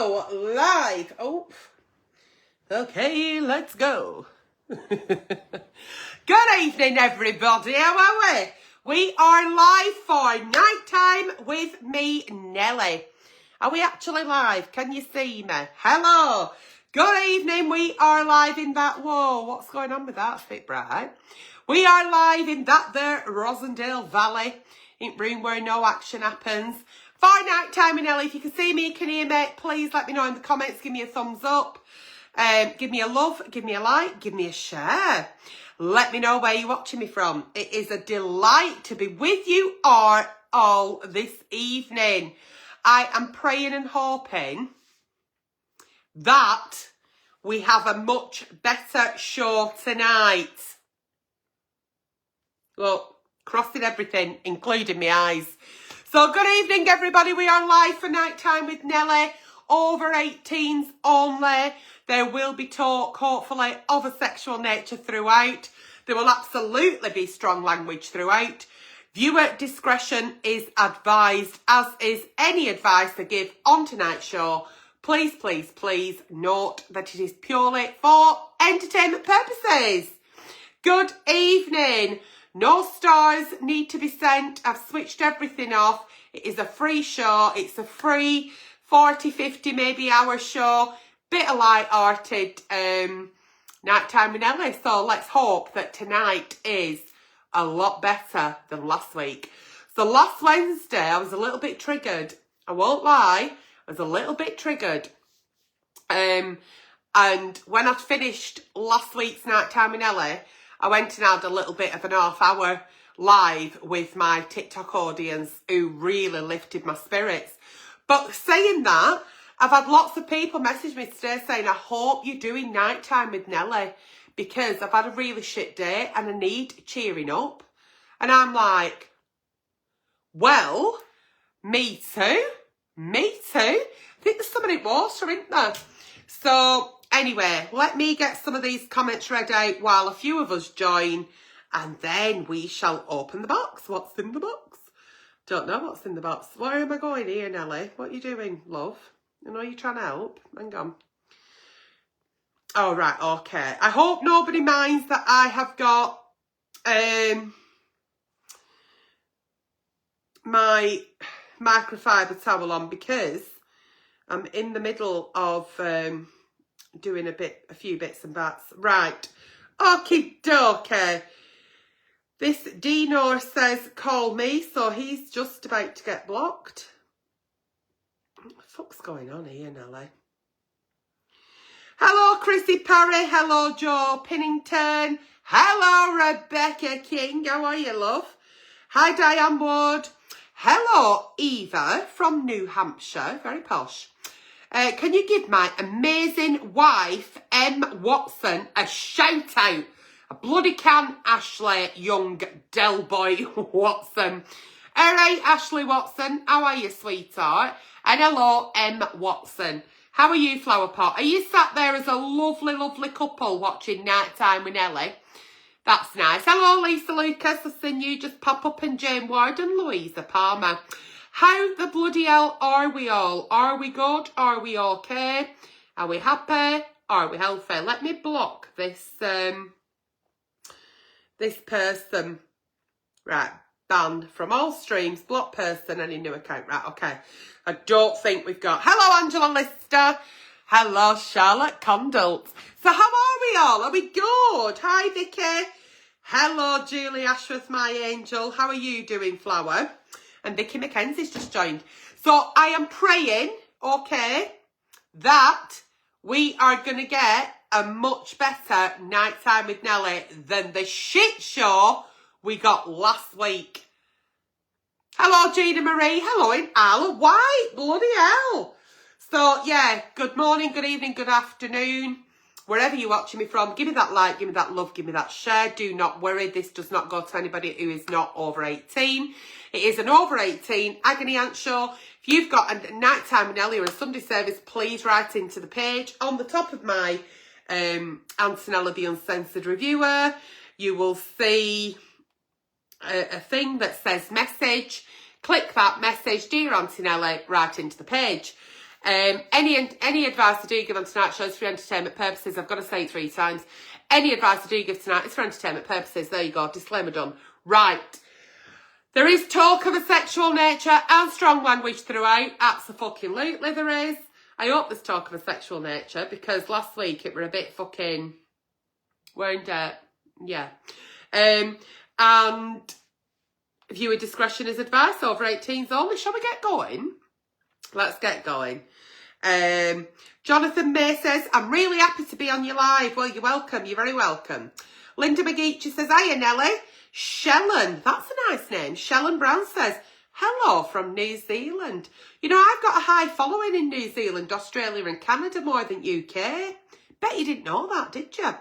go live. Oh, okay, let's go. Good evening, everybody. How are we? We are live for Nighttime with me, Nelly. Are we actually live? Can you see me? Hello. Good evening. We are live in that. Whoa, what's going on with that? It's a bit bright. We are live in that there Rosendale Valley in room where no action happens. For Nighttime with Nelly. If you can see me, can hear me, please let me know in the comments. Give me a thumbs up. Give me a love. Give me a like. Give me a share. Let me know where you're watching me from. It is a delight to be with you all this evening. I am praying and hoping that we have a much better show tonight. Well, crossing everything, including my eyes. So good evening, everybody. We are live for Nighttime with Nelly. Over 18s only. There will be talk, hopefully, of a sexual nature throughout. There will absolutely be strong language throughout. Viewer discretion is advised, as is any advice I give on tonight's show. Please, please, please note that it is purely for entertainment purposes. Good evening. No stars need to be sent. I've switched everything off. It is a free show. It's a free 40, 50, maybe hour show. Bit of light-hearted Nighttime with Nelly. So let's hope that tonight is a lot better than last week. So last Wednesday, I was a little bit triggered. I won't lie. I was a little bit triggered. And when I'd finished last week's Nighttime with Nelly, I went and had a little bit of an half-hour live with my TikTok audience who really lifted my spirits. But saying that, I've had lots of people message me today saying, I hope you're doing Nighttime with Nelly because I've had a really shit day and I need cheering up. And I'm like, well, me too. Me too. I think there's somebody in water, isn't there? So anyway, let me get some of these comments read out while a few of us join, and then we shall open the box. What's in the box? Don't know what's in the box. Where am I going here, Nelly? What are you doing, love? I know you're trying to help. Hang on. Oh, right, okay. I hope nobody minds that I have got my microfiber towel on because I'm in the middle of doing a few bits and bats. Right. Okie dokie. This Dino says call me, so he's just about to get blocked. What the fuck's going on here, Nelly? Hello, Chrissy Parry. Hello, Joe Pinnington. Hello, Rebecca King. How are you, love? Hi, Diane Wood. Hello, Eva from New Hampshire. Very posh. Can you give my amazing wife, M. Watson, a shout out? A bloody can, Ashley Young Del Boy Watson. All right, Ashley Watson. How are you, sweetheart? And hello, M. Watson. How are you, Flower Pot? Are you sat there as a lovely, lovely couple watching Nighttime with Nelly? That's nice. Hello, Lisa Lucas. I've seen you just pop up, and Jane Ward and Louisa Palmer. How the bloody hell are we all? Are we good? Are we okay? Are we happy? Are we healthy? Let me block this this person. Right, banned from all streams. Block person, any new account. Right, okay. I don't think we've got... Hello, Angela Lister. Hello, Charlotte Condolt. So how are we all? Are we good? Hi, Vicky. Hello, Julie Ashworth, my angel. How are you doing, Flower? And Vicky McKenzie's just joined. So I am praying, okay, that we are going to get a much better Nighttime with Nelly than the shit show we got last week. Hello, Gina Marie. Hello, in Isle of Wight. Bloody hell. So, yeah, good morning, good evening, good afternoon. Wherever you're watching me from, give me that like, give me that love, give me that share. Do not worry, this does not go to anybody who is not over 18. It is an over 18 agony aunt show. If you've got a Nighttime with Nelly or a Sunday service, please write into the page. On the top of my Antonella the Uncensored Reviewer, you will see a thing that says message. Click that message, dear Auntie Nelly, right into the page. Any advice I do give on tonight's show is for entertainment purposes. I've got to say it 3 times. Any advice I do give tonight is for entertainment purposes. There you go. Disclaimer done. Right. There is talk of a sexual nature and strong language throughout. Absolutely there is. I hope there's talk of a sexual nature because last week it were a bit fucking... weren't it? Yeah. And viewer discretion is advice. Over 18s only. Shall we get going? Let's get going. Jonathan May says, I'm really happy to be on your live. Well, you're welcome. You're very welcome. Linda McGeechy says, hiya, Nelly. Shellen, that's a nice name. Shellen Brown says, hello from New Zealand. You know, I've got a high following in New Zealand, Australia and Canada more than UK. Bet you didn't know that, did you?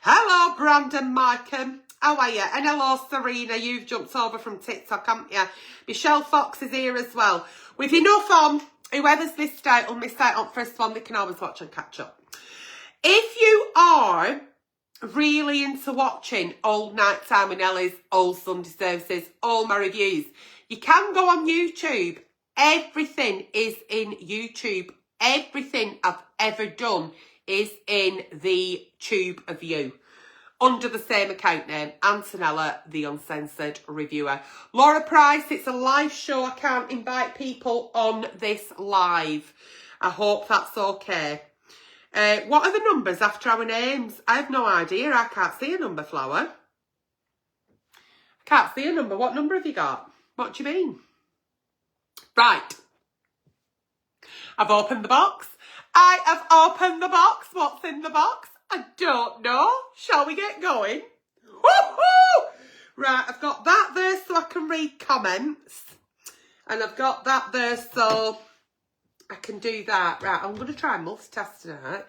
Hello, Brandon Markham. How are you? And hello, Serena. You've jumped over from TikTok, haven't you? Michelle Fox is here as well. With enough on, whoever's missed out or missed out on first one, they can always watch and catch up. If you are really into watching old Nighttime with Nelly's, old Sunday services, all my reviews, you can go on YouTube. Everything is in YouTube. Everything I've ever done is in the tube of you. Under the same account name, Antonella, the Uncensored Reviewer. Laura Price, it's a live show. I can't invite people on this live. I hope that's okay. What are the numbers after our names? I have no idea. I can't see a number, Flower. I can't see a number. What number have you got? What do you mean? Right. I've opened the box. I have opened the box. What's in the box? I don't know. Shall we get going? Woohoo! Right, I've got that there so I can read comments. And I've got that there so I can do that. Right, I'm going to try and multitask tonight.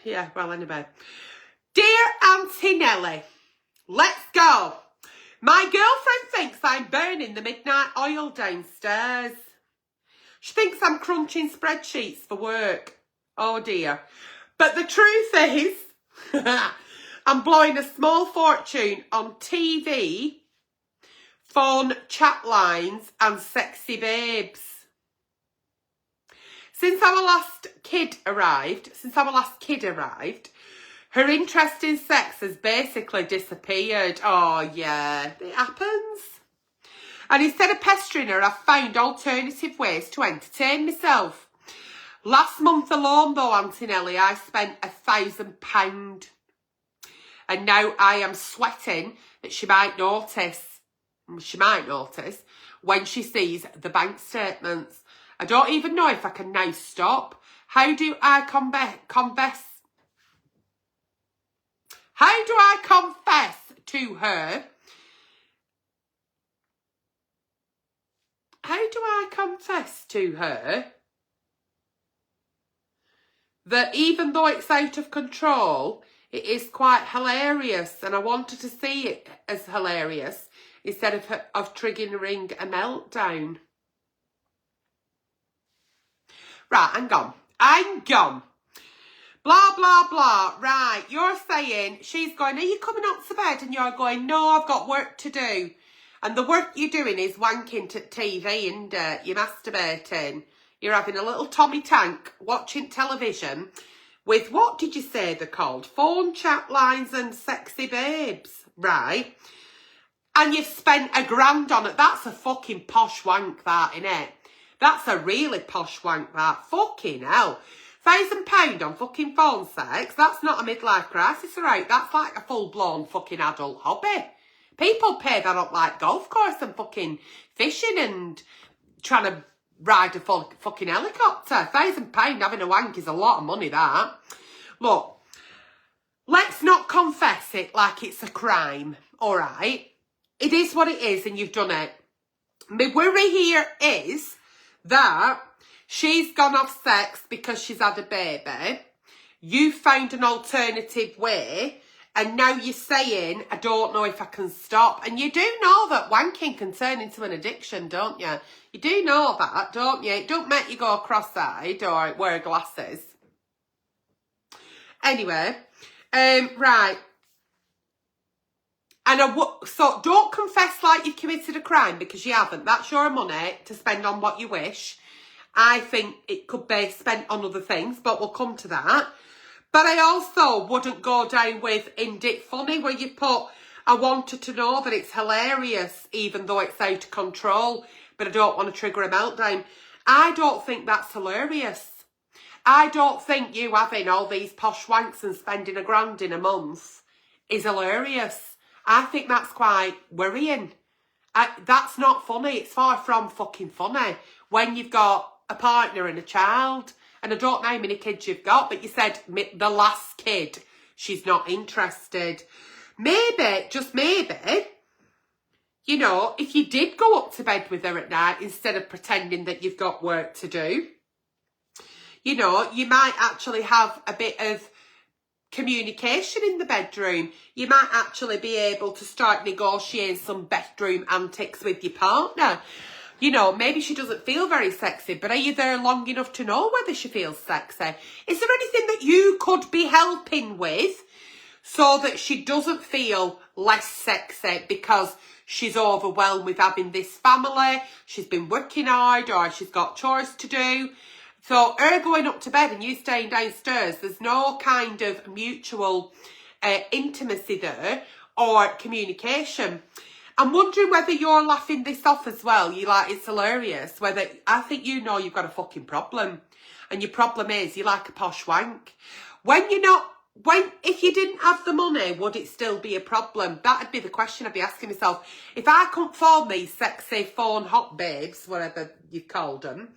Yeah, well, anyway. Dear Auntie Nelly, let's go. My girlfriend thinks I'm burning the midnight oil downstairs. She thinks I'm crunching spreadsheets for work. Oh, dear. But the truth is, I'm blowing a small fortune on TV, phone, chat lines and sexy babes. Since our last kid arrived, her interest in sex has basically disappeared. Oh, yeah, it happens. And instead of pestering her, I've found alternative ways to entertain myself. Last month alone, though, Auntie Nelly, I spent £1,000. And now I am sweating that she might notice when she sees the bank statements. I don't even know if I can now stop. How do I confess to her? How do I confess to her that even though it's out of control, it is quite hilarious, and I wanted to see it as hilarious instead of triggering a meltdown. Right, I'm gone. Blah, blah, blah. Right, you're saying, she's going, are you coming up to bed? And you're going, no, I've got work to do. And the work you're doing is wanking to TV and you're masturbating. You're having a little Tommy Tank, watching television with, what did you say they're called? Phone, chat lines and sexy babes, right? And you've spent £1,000 on it. That's a fucking posh wank, that, innit? That's a really posh wank, that. Fucking hell. £1,000 on fucking phone sex? That's not a midlife crisis, right? That's like a full-blown fucking adult hobby. People pay that up like golf course and fucking fishing and trying to ride a fucking helicopter. £1,000 having a wank is a lot of money, that. Look, let's not confess it like it's a crime, all right? It is what it is and you've done it. My worry here is that she's gone off sex because she's had a baby. You found an alternative way and now you're saying, I don't know if I can stop. And you do know that wanking can turn into an addiction, don't you? You do know that, don't you? It don't make you go cross-eyed or wear glasses. Anyway, right. And so don't confess like you've committed a crime because you haven't. That's your money to spend on what you wish. I think it could be spent on other things, but we'll come to that. But I also wouldn't go down with Isn't It Funny, where you put, I wanted to know that it's hilarious, even though it's out of control, but I don't want to trigger a meltdown. I don't think that's hilarious. I don't think you having all these posh wanks and spending £1,000 in a month is hilarious. I think that's quite worrying. That's not funny. It's far from fucking funny when you've got a partner and a child. And I don't know how many kids you've got, but you said the last kid, she's not interested. Maybe, just maybe, you know, if you did go up to bed with her at night instead of pretending that you've got work to do, you know, you might actually have a bit of communication in the bedroom. You might actually be able to start negotiating some bedroom antics with your partner. You know, maybe she doesn't feel very sexy, but are you there long enough to know whether she feels sexy? Is there anything that you could be helping with so that she doesn't feel less sexy because she's overwhelmed with having this family, she's been working hard, or she's got chores to do? So her going up to bed and you staying downstairs, there's no kind of mutual intimacy there or communication. I'm wondering whether you're laughing this off as well. You like, it's hilarious. Whether, I think you know you've got a fucking problem. And your problem is you like a posh wank. If you didn't have the money, would it still be a problem? That'd be the question I'd be asking myself. If I couldn't phone these sexy phone hot babes, whatever you've called them,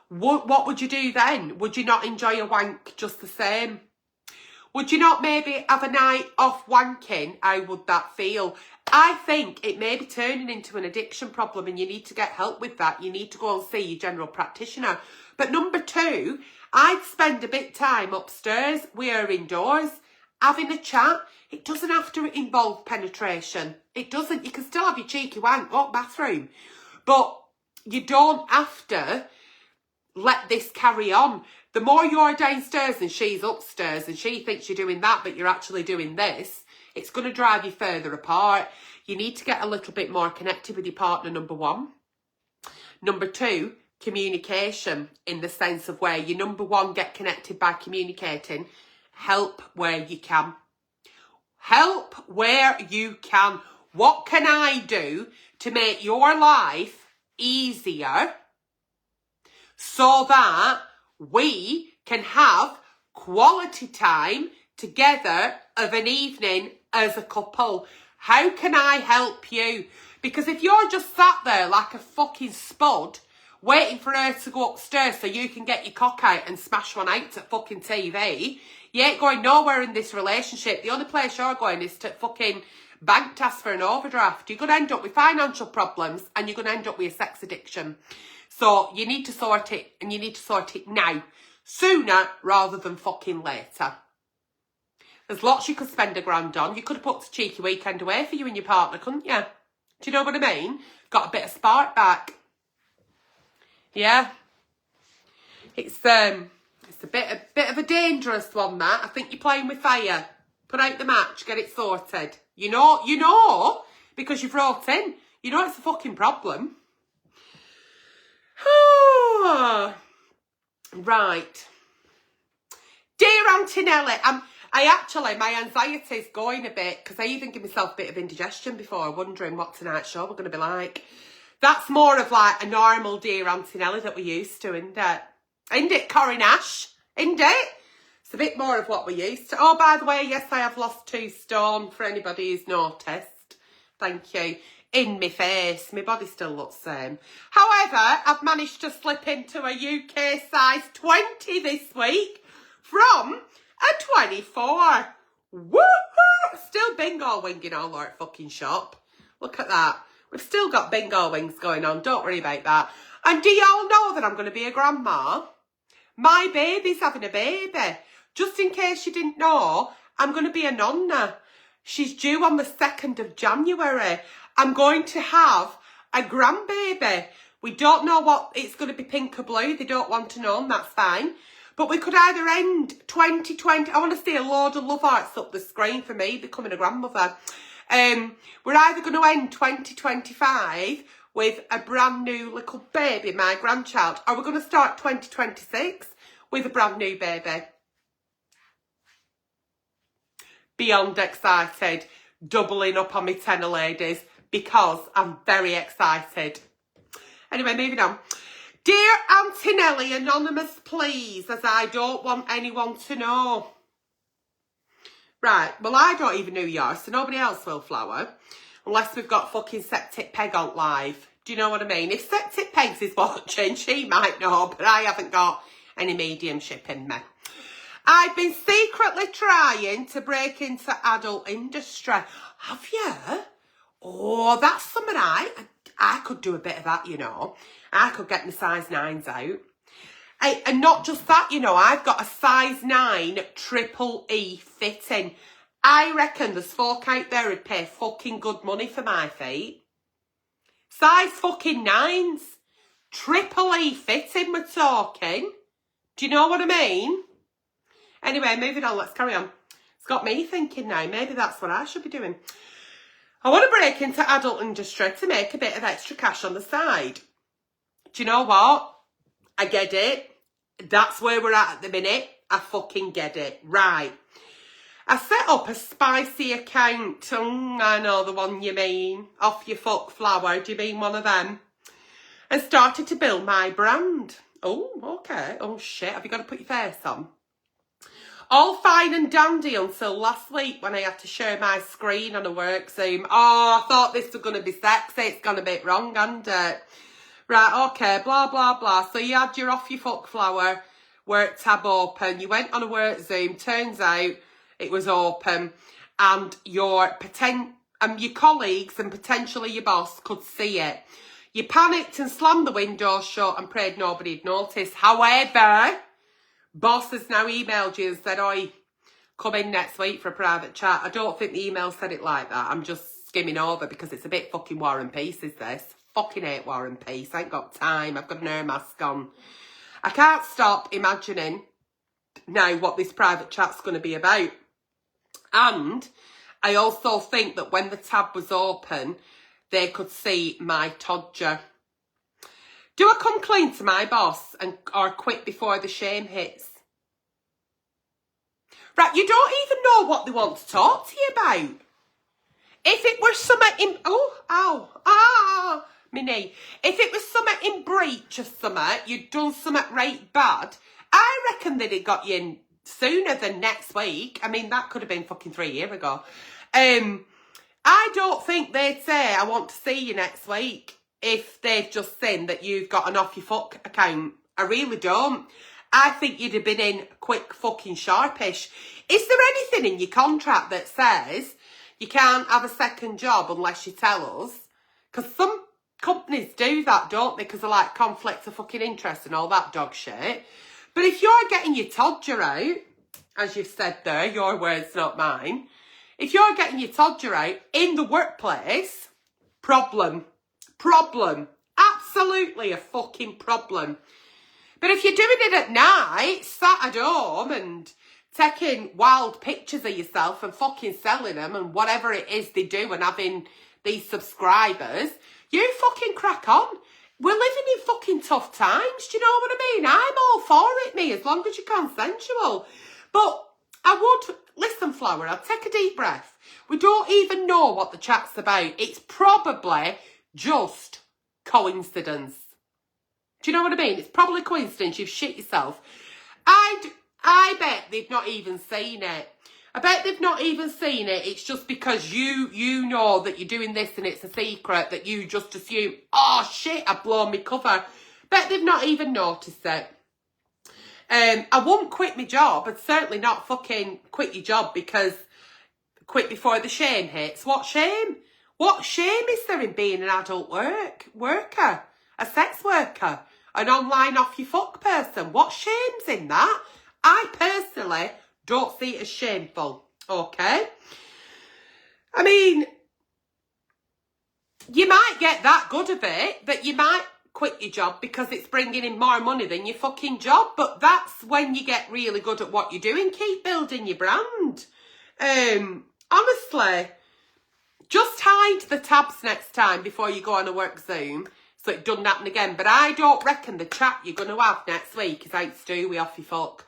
what would you do then? Would you not enjoy a wank just the same? Would you not maybe have a night off wanking? How would that feel? I think it may be turning into an addiction problem and you need to get help with that. You need to go and see your general practitioner. But number two, I'd spend a bit of time upstairs with her indoors, having a chat. It doesn't have to involve penetration. It doesn't. You can still have your cheeky wank, go bathroom. But you don't have to let this carry on. The more you're downstairs and she's upstairs and she thinks you're doing that, but you're actually doing this, it's going to drive you further apart. You need to get a little bit more connected with your partner, number one. Number two, communication, in the sense of where you, number one, get connected by communicating. Help where you can. Help where you can. What can I do to make your life easier so that we can have quality time together of an evening as a couple? How can I help you? Because if you're just sat there like a fucking spud waiting for her to go upstairs so you can get your cock out and smash one out at fucking TV, you ain't going nowhere in this relationship. The only place you're going is to fucking bank task for an overdraft. You're going to end up with financial problems and you're going to end up with a sex addiction. So you need to sort it, and you need to sort it now. Sooner rather than fucking later. There's lots you could spend £1,000 on. You could have put a cheeky weekend away for you and your partner, couldn't you? Do you know what I mean? Got a bit of spark back. Yeah. It's a bit of a dangerous one, that. I think you're playing with fire. Put out the match, get it sorted. You know, because you've wrote in. You know it's a fucking problem. Right. Dear Auntie Nelly, my anxiety's going a bit, because I even give myself a bit of indigestion before, wondering what tonight's show we're going to be like. That's more of like a normal Dear Auntie Nelly that we're used to, isn't it? Isn't it, Corrie Nash? Isn't it? It's a bit more of what we're used to. Oh, by the way, yes, I have lost 2 stone, for anybody who's noticed. Thank you. In my face. My body still looks the same. However, I've managed to slip into a UK size 20 this week from a 24. Woohoo! Still bingo winging all over at fucking shop. Look at that. We've still got bingo wings going on. Don't worry about that. And do y'all know that I'm going to be a grandma? My baby's having a baby. Just in case you didn't know, I'm going to be a nonna. She's due on the 2nd of January. I'm going to have a grandbaby. We don't know what, it's going to be pink or blue. They don't want to know, and that's fine. But we could either end 2020. I want to see a load of love hearts up the screen for me becoming a grandmother. We're either going to end 2025 with a brand new little baby, my grandchild? Are we going to start 2026 with a brand new baby? Beyond excited. Doubling up on my tenner, ladies, because I'm very excited. Anyway, moving on. Dear Auntie Nelly, anonymous, please, as I don't want anyone to know. Right, well, I don't even know yours, so nobody else will, Flower, unless we've got fucking Septic Peg on live. Do you know what I mean? If Septic Pegs is watching, she might know, but I haven't got any mediumship in me. I've been secretly trying to break into adult industry. Have you? Oh, that's something I could do a bit of that, you know. I could get my size 9s out. And not just that, you know, I've got a size 9 triple E fitting. I reckon there's folk out there who'd pay fucking good money for my feet. Size fucking 9s. Triple E fitting, we're talking. Do you know what I mean? Anyway, moving on, let's carry on. It's got me thinking now, maybe that's what I should be doing. I want to break into adult industry to make a bit of extra cash on the side. Do you know what? I get it. That's where we're at the minute. I fucking get it. Right. I set up a spicy account. I know the one you mean. Off your fuck Flower. Do you mean one of them? And started to build my brand. Oh, okay. Oh, shit. Have you got to put your face on? All fine and dandy until last week when I had to share my screen on a work Zoom. Oh, I thought this was going to be sexy. It's gone a bit wrong, hasn't it? Right, okay, blah, blah, blah. So you had your off your fuck Flower work tab open. You went on a work Zoom. Turns out it was open. And your colleagues and potentially your boss could see it. You panicked and slammed the window shut and prayed nobody'd notice. However, boss has now emailed you and said, oi, come in next week for a private chat. I don't think the email said it like that. I'm just skimming over because it's a bit fucking War and Peace, is this? Fucking hate War and Peace. I ain't got time. I've got an air mask on. I can't stop imagining now what this private chat's going to be about. And I also think that when the tab was open, they could see my todger. Do I come clean to my boss or quit before the shame hits? Right, you don't even know what they want to talk to you about. If it were something in... my knee. If it was something in breach of something, you'd done something right bad, I reckon they'd have got you in sooner than next week. I mean, that could have been fucking 3 years ago. I don't think they'd say, I want to see you next week, if they've just seen that you've got an off your fuck account. I really don't. I think you'd have been in quick fucking sharpish. Is there anything in your contract that says you can't have a second job unless you tell us? Because some companies do that, don't they? Because they're like conflicts of fucking interest and all that dog shit. But if you're getting your todger out, as you've said there, your words, not mine. If you're getting your todger out in the workplace, problem. Absolutely a fucking problem. But if you're doing it at night, sat at home and taking wild pictures of yourself and fucking selling them and whatever it is they do and having these subscribers, you fucking crack on. We're living in fucking tough times. Do you know what I mean? I'm all for it, me, as long as you're consensual. But I would... Listen, Flower, I'll take a deep breath. We don't even know what the chat's about. It's probably just coincidence. Do you know what I mean? It's probably coincidence. You've shit yourself. I bet they've not even seen it. I bet they've not even seen it. It's just because you know that you're doing this and it's a secret that you just assume, oh shit, I've blown my cover. Bet they've not even noticed it. I won't quit my job. I'd certainly not fucking quit your job because quit before the shame hits. What shame? What shame is there in being an adult worker? A sex worker? An online off your fuck person? What shame's in that? I personally don't see it as shameful. Okay? I mean, you might get that good of it that you might quit your job because it's bringing in more money than your fucking job. But that's when you get really good at what you're doing. Keep building your brand. Honestly, Just hide the tabs next time before you go on a work Zoom so it doesn't happen again. But I don't reckon the chat you're going to have next week is how to do with Offy Fuck.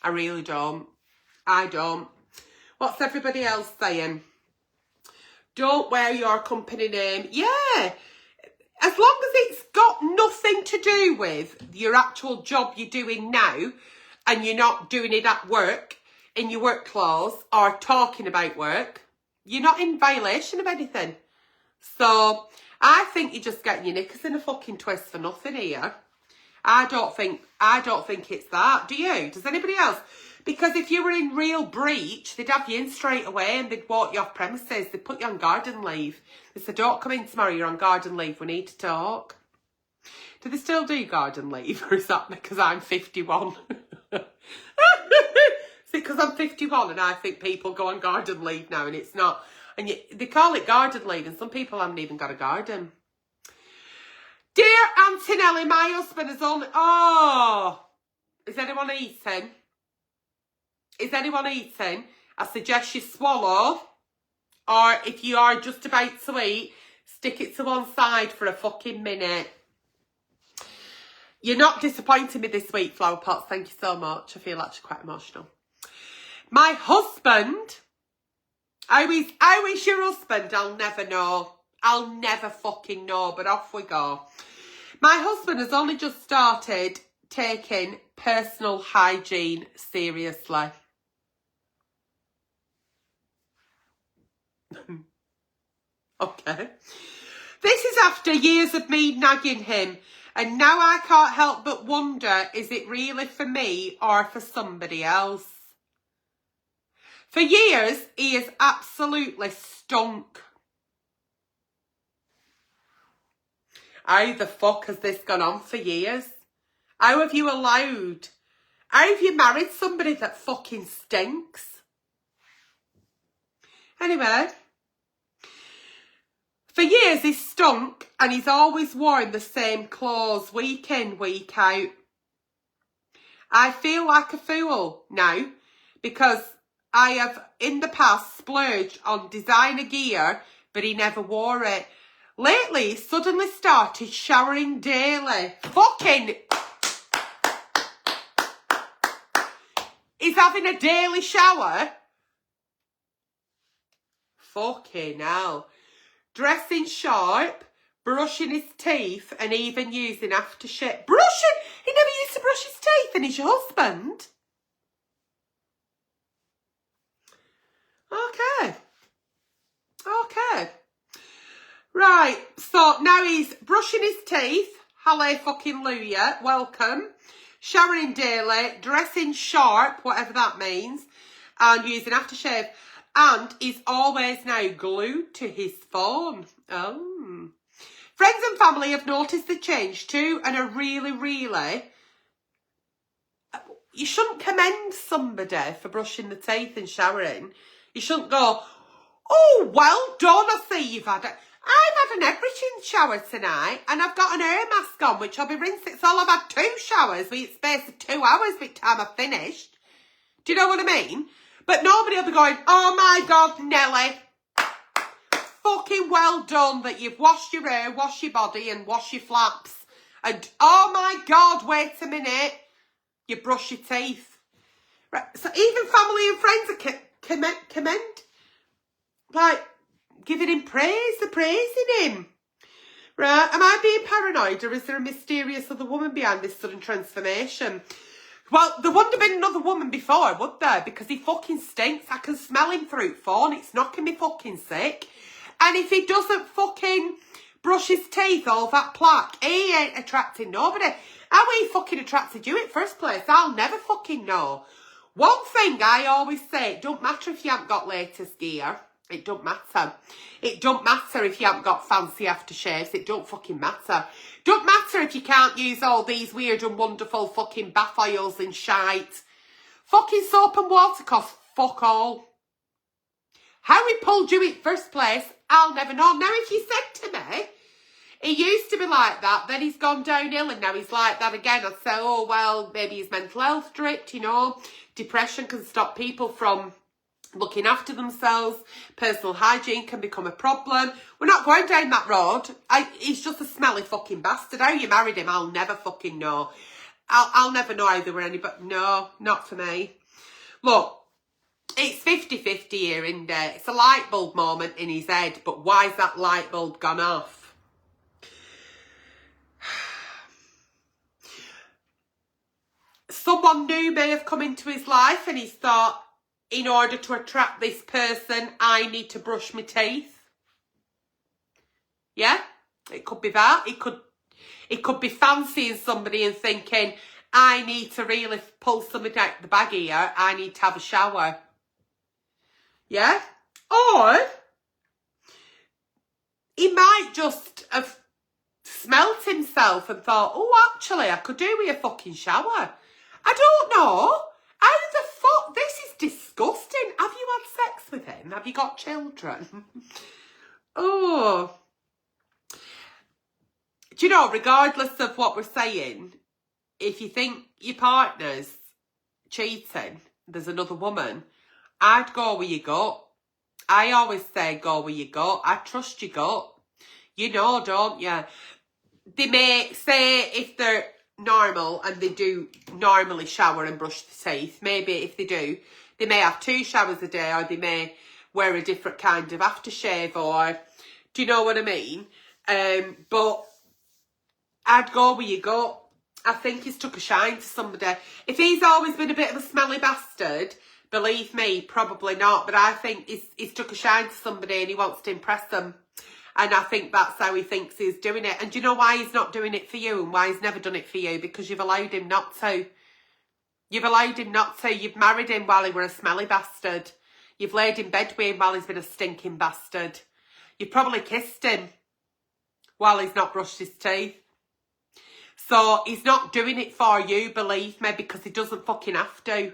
I really don't. I don't. What's everybody else saying? Don't wear your company name. Yeah. As long as it's got nothing to do with your actual job you're doing now and you're not doing it at work in your work clothes or talking about work, you're not in violation of anything. So I think you're just getting your knickers in a fucking twist for nothing here. I don't think it's that. Do you? Does anybody else? Because if you were in real breach, they'd have you in straight away and they'd walk you off premises. They'd put you on garden leave. They said, don't come in tomorrow, you're on garden leave. We need to talk. Do they still do garden leave? Or is that because I'm 51? Is it because I'm 51 and I think people go on garden leave now and it's not? And they call it garden leave and some people haven't even got a garden. Dear Auntie Nelly, my husband has only... Oh! Is anyone eating? Is anyone eating? I suggest you swallow. Or if you are just about to eat, stick it to one side for a fucking minute. You're not disappointing me this week, Flower Pots. Thank you so much. I feel actually quite emotional. My husband... How is your husband? I'll never know. I'll never fucking know, but off we go. My husband has only just started taking personal hygiene seriously. Okay. This is after years of me nagging him, and now I can't help but wonder, is it really for me or for somebody else? For years, he has absolutely stunk. How the fuck has this gone on for years? How have you allowed? How have you married somebody that fucking stinks? Anyway, for years he's stunk and he's always worn the same clothes week in, week out. I feel like a fool now because I have in the past splurged on designer gear, but he never wore it. Lately, he suddenly started showering daily. Fucking... He's having a daily shower? Fucking hell. Dressing sharp, brushing his teeth, and even using aftershave. Brushing? He never used to brush his teeth, and he's your husband? Okay. Okay. Right, so now he's brushing his teeth. Hallelujah, welcome. Showering daily, dressing sharp, whatever that means, and using aftershave. And he's always now glued to his phone. Oh. Friends and family have noticed the change too and are really... You shouldn't commend somebody for brushing the teeth and showering. You shouldn't go, oh, well done, I see you've had it. I've had an everything shower tonight and I've got an air mask on which I'll be rinsing. So I've had 2 showers with a space of 2 hours by the time I've finished. Do you know what I mean? But nobody will be going, oh my God, Nelly, fucking well done that you've washed your hair, washed your body and washed your flaps. And oh my God, wait a minute, you brush your teeth. Right, so even family and friends are commend, like, giving him praise, they're praising him. Right, am I being paranoid or is there a mysterious other woman behind this sudden transformation? Well, there wouldn't have been another woman before, would there? Because he fucking stinks. I can smell him through phone. It's knocking me fucking sick. And if he doesn't fucking brush his teeth, all that plaque, he ain't attracting nobody. How he fucking attracted you in first place, I'll never fucking know. One thing I always say, it don't matter if you haven't got latest gear. It don't matter. It don't matter if you haven't got fancy aftershaves. It don't fucking matter. Don't matter if you can't use all these weird and wonderful fucking bath oils and shite. Fucking soap and water costs fuck all. How he pulled you in first place, I'll never know. Now, if you said to me, he used to be like that, then he's gone downhill and now he's like that again, I'd say, oh, well, maybe his mental health dripped, you know. Depression can stop people from looking after themselves. Personal hygiene can become a problem. We're not going down that road. He's just a smelly fucking bastard. How you married him, I'll never fucking know. I'll never know either with anybody. No, not for me. Look, it's 50-50 here, isn't it? It's a light bulb moment in his head, but why's that light bulb gone off? Someone new may have come into his life and he's thought, in order to attract this person, I need to brush my teeth. Yeah, it could be that. It could be fancying somebody and thinking, I need to really pull something out the bag here. I need to have a shower. Yeah? Or he might just have smelt himself and thought, oh, actually, I could do with a fucking shower. I don't know. How the fuck? This is disgusting. Have you had sex with him? Have you got children? Oh. Do you know, regardless of what we're saying, if you think your partner's cheating, there's another woman, I'd go with your gut. I always say go with your gut. I trust your gut. You know, don't you? They may say if they're normal and they do normally shower and brush the teeth, maybe if they do, they may have 2 showers a day, or they may wear a different kind of aftershave, or do you know what I mean? But I'd go with your gut. I think he's took a shine to somebody. If he's always been a bit of a smelly bastard, believe me, probably not. But I think he's took a shine to somebody and he wants to impress them. And I think that's how he thinks he's doing it. And do you know why he's not doing it for you and why he's never done it for you? Because you've allowed him not to. You've allowed him not to. You've married him while he were a smelly bastard. You've laid in bed with him while he's been a stinking bastard. You've probably kissed him while he's not brushed his teeth. So he's not doing it for you, believe me, because he doesn't fucking have to.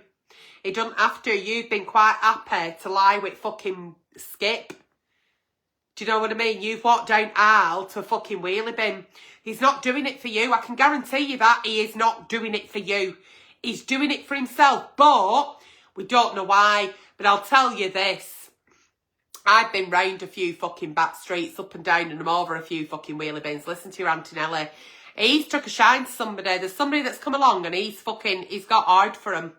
He doesn't have to. You've been quite happy to lie with fucking Skip. Do you know what I mean? You've walked down aisle to a fucking wheelie bin. He's not doing it for you. I can guarantee you that he is not doing it for you. He's doing it for himself, but we don't know why. But I'll tell you this. I've been round a few fucking back streets, up and down, and I'm over a few fucking wheelie bins. Listen to your Auntie Nelly. He's took a shine to somebody. There's somebody that's come along and he's got hard for him.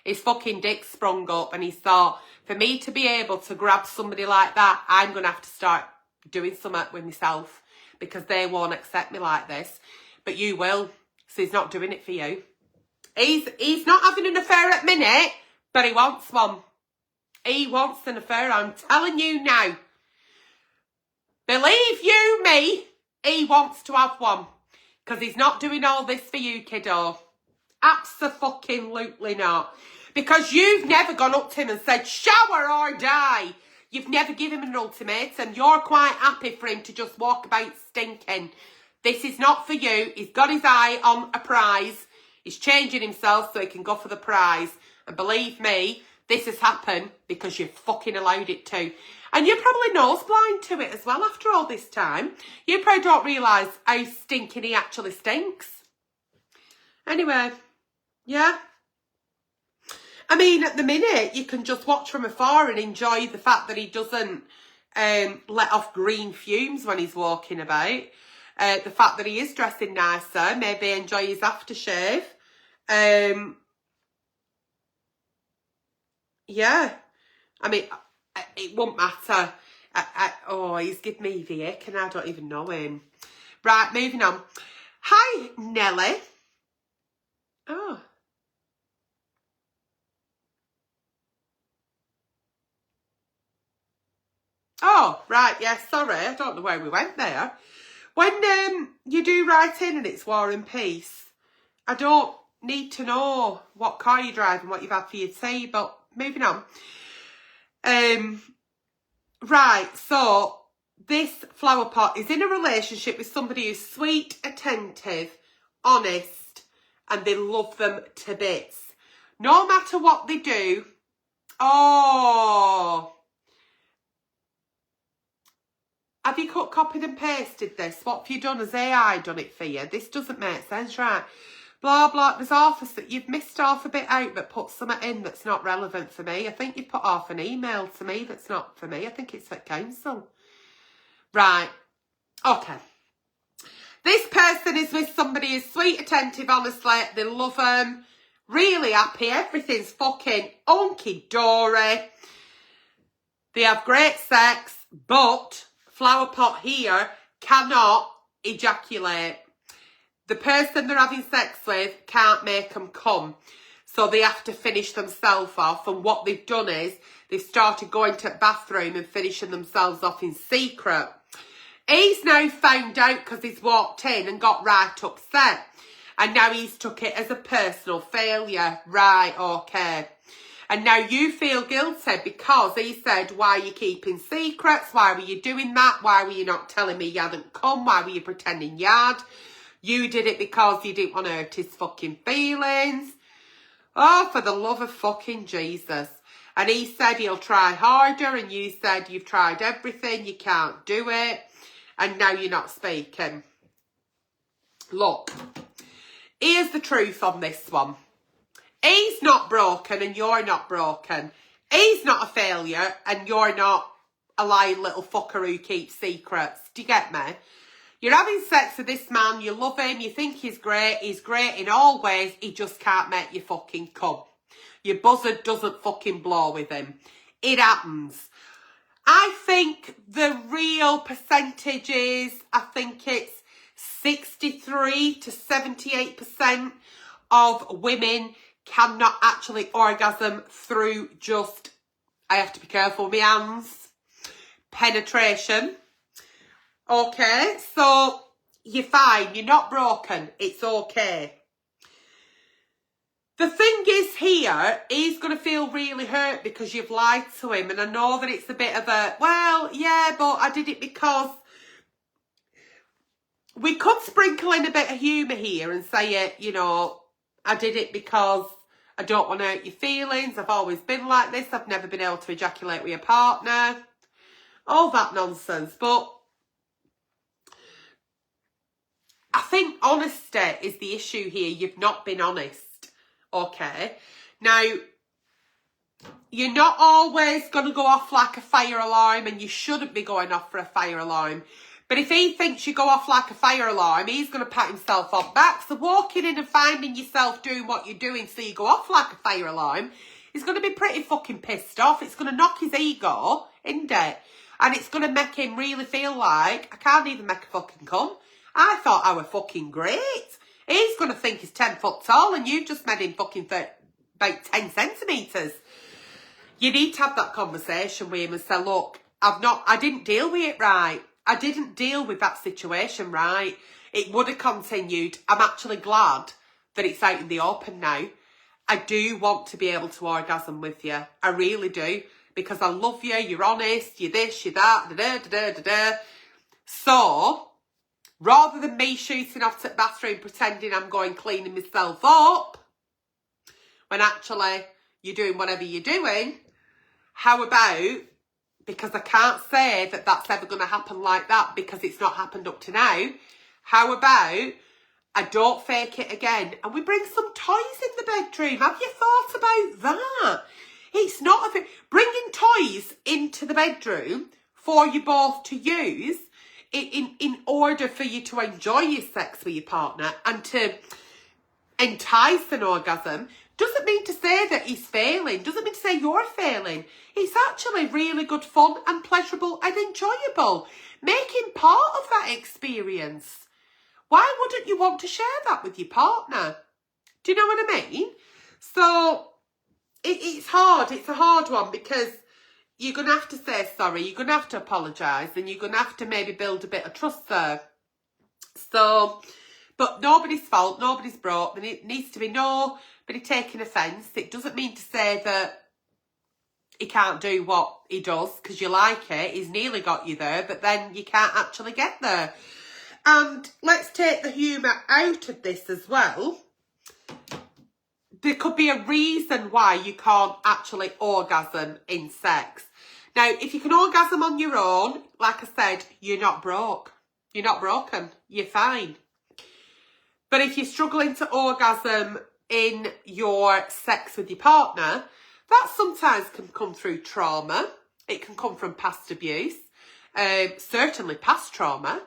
His fucking dick sprung up and he thought, for me to be able to grab somebody like that, I'm going to have to start doing something with myself because they won't accept me like this. But you will. So he's not doing it for you. He's not having an affair at minute, but he wants one. He wants an affair, I'm telling you now. Believe you me, he wants to have one. Because he's not doing all this for you, kiddo. Abso-fucking-lutely not. Because you've never gone up to him and said, shower or die. You've never given him an ultimatum. You're quite happy for him to just walk about stinking. This is not for you. He's got his eye on a prize. He's changing himself so he can go for the prize. And believe me, this has happened because you fucking allowed it to. And you're probably nose blind to it as well after all this time. You probably don't realise how stinking he actually stinks. Anyway, yeah. I mean, at the minute, you can just watch from afar and enjoy the fact that he doesn't let off green fumes when he's walking about. The fact that he is dressing nicer, maybe enjoy his aftershave. Yeah. I mean, it won't matter. Oh, he's given me the ick and I don't even know him. Right, moving on. Hi, Nelly. Oh. Oh, right, yeah, sorry. I don't know where we went there. When you do write in and it's War and Peace, I don't need to know what car you drive and what you've had for your tea, but moving on. Right, so this flower pot is in a relationship with somebody who's sweet, attentive, honest, and they love them to bits. No matter what they do. Oh. Have you copied and pasted this? What have you done? Has AI done it for you? This doesn't make sense, right? Blah, blah. There's half a, you've missed half a bit out, but put something in that's not relevant for me. I think you've put half an email to me that's not for me. I think it's at council. Right. Okay. This person is with somebody who's sweet, attentive, honestly. They love them. Really happy. Everything's fucking hunky-dory. They have great sex, but flower pot here cannot ejaculate. The person they're having sex with can't make them come. So they have to finish themselves off. And what they've done is they've started going to the bathroom and finishing themselves off in secret. He's now found out because he's walked in and got right upset. And now he's took it as a personal failure. Right, okay. And now you feel guilty because he said, why are you keeping secrets? Why were you doing that? Why were you not telling me you hadn't come? Why were you pretending you had? You did it because you didn't want to hurt his fucking feelings. Oh, for the love of fucking Jesus. And he said he'll try harder, and you said you've tried everything, you can't do it, and now you're not speaking. Look, here's the truth on this one. He's not broken and you're not broken. He's not a failure and you're not a lying little fucker who keeps secrets. Do you get me? You're having sex with this man, you love him, you think he's great in all ways, he just can't make you fucking come. Your buzzard doesn't fucking blow with him. It happens. I think the real percentage is, I think it's 63 to 78% of women cannot actually orgasm through just, I have to be careful with my hands, penetration. Okay, so you're fine, you're not broken, it's okay. The thing is here, he's going to feel really hurt because you've lied to him. And I know that it's a bit of a, well, yeah, but I did it because... We could sprinkle in a bit of humour here and say it, you know, I did it because I don't want to hurt your feelings. I've always been like this. I've never been able to ejaculate with a partner. All that nonsense. But I think honesty is the issue here. You've not been honest. Okay. Now, you're not always going to go off like a fire alarm, and you shouldn't be going off for a fire alarm. But if he thinks you go off like a fire alarm, he's going to pat himself on back. So walking in and finding yourself doing what you're doing so you go off like a fire alarm, he's going to be pretty fucking pissed off. It's going to knock his ego, isn't it? And it's going to make him really feel like, I can't even make a fucking cum. I thought I were fucking great. He's going to think he's 10 foot tall and you've just made him fucking about 10 centimetres. You need to have that conversation with him and say, look, I didn't deal with it right. I didn't deal with that situation right. It would have continued. I'm actually glad that it's out in the open now. I do want to be able to orgasm with you. I really do. Because I love you, you're honest, you're this, you're that, da-da-da-da-da-da. So, rather than me shooting off to the bathroom pretending I'm going cleaning myself up, when actually you're doing whatever you're doing, how about, because I can't say that that's ever going to happen like that because it's not happened up to now, how about I don't fake it again and we bring some toys in the bedroom? Have you thought about that? It's not bringing toys into the bedroom for you both to use in order for you to enjoy your sex with your partner and to entice an orgasm doesn't mean to say that he's failing, doesn't mean to say you're failing. It's actually really good fun and pleasurable and enjoyable. Make him part of that experience. Why wouldn't you want to share that with your partner? Do you know what I mean? So it's hard. It's a hard one because you're going to have to say sorry. You're going to have to apologise and you're going to have to maybe build a bit of trust there. So, but nobody's fault. Nobody's broke. There needs to be nobody taking offence. It doesn't mean to say that he can't do what he does because you like it. He's nearly got you there, but then you can't actually get there. And let's take the humour out of this as well. There could be a reason why you can't actually orgasm in sex. Now, if you can orgasm on your own, like I said, you're not broke. You're not broken. You're fine. But if you're struggling to orgasm in your sex with your partner, that sometimes can come through trauma. It can come from past abuse, certainly past trauma.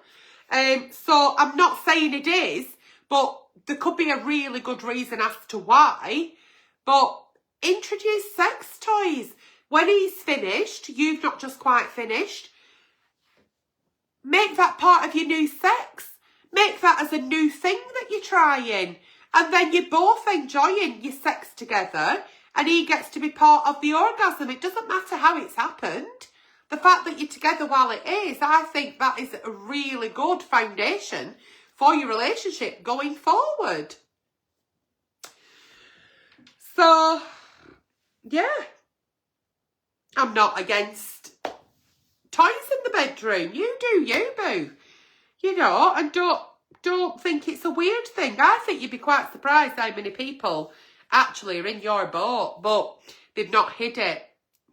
So I'm not saying it is, but there could be a really good reason as to why. But introduce sex toys. When he's finished, you've not just quite finished, make that part of your new sex. Make that as a new thing that you're trying. And then you're both enjoying your sex together and he gets to be part of the orgasm. It doesn't matter how it's happened. The fact that you're together while it is, I think that is a really good foundation for your relationship going forward. So, yeah. I'm not against toys in the bedroom. You do you, boo. You know, and don't think it's a weird thing. I think you'd be quite surprised how many people actually are in your boat, but they've not hid it.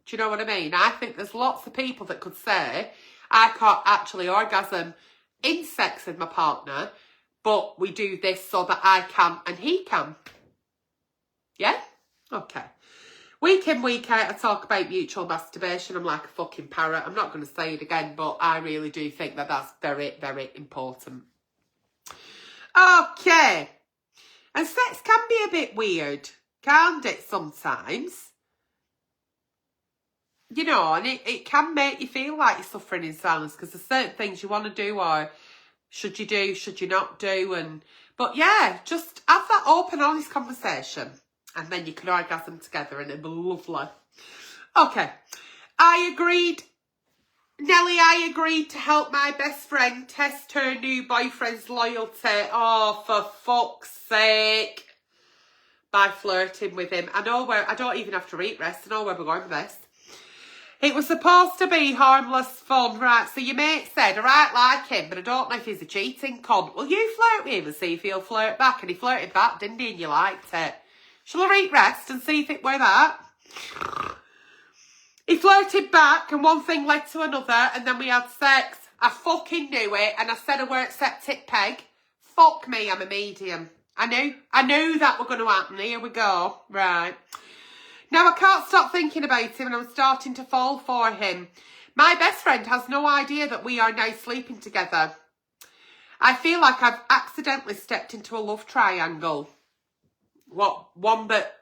Do you know what I mean? I think there's lots of people that could say, I can't actually orgasm in sex with my partner, but we do this so that I can and he can. Yeah? Okay. Week in, week out, I talk about mutual masturbation. I'm like a fucking parrot. I'm not going to say it again, but I really do think that that's very, very important. Okay. And sex can be a bit weird, can't it, sometimes? You know, and it can make you feel like you're suffering in silence because there's certain things you want to do or should you not do. But yeah, just have that open, honest conversation. And then you can orgasm together and it'll be lovely. Okay. Nelly, I agreed to help my best friend test her new boyfriend's loyalty. Oh, for fuck's sake. By flirting with him. I don't even have to read rest. I know where we're going with this. It was supposed to be harmless fun. Right, so your mate said, I right like him, but I don't know if he's a cheating con. Well, you flirt with him and see if he'll flirt back. And he flirted back, didn't he? And you liked it. Shall I read rest and see if it were that? He flirted back and one thing led to another and then we had sex. I fucking knew it and I said I weren't septic peg. Fuck me, I'm a medium. I knew that were going to happen. Here we go. Right. Now I can't stop thinking about him and I'm starting to fall for him. My best friend has no idea that we are now sleeping together. I feel like I've accidentally stepped into a love triangle. What, one that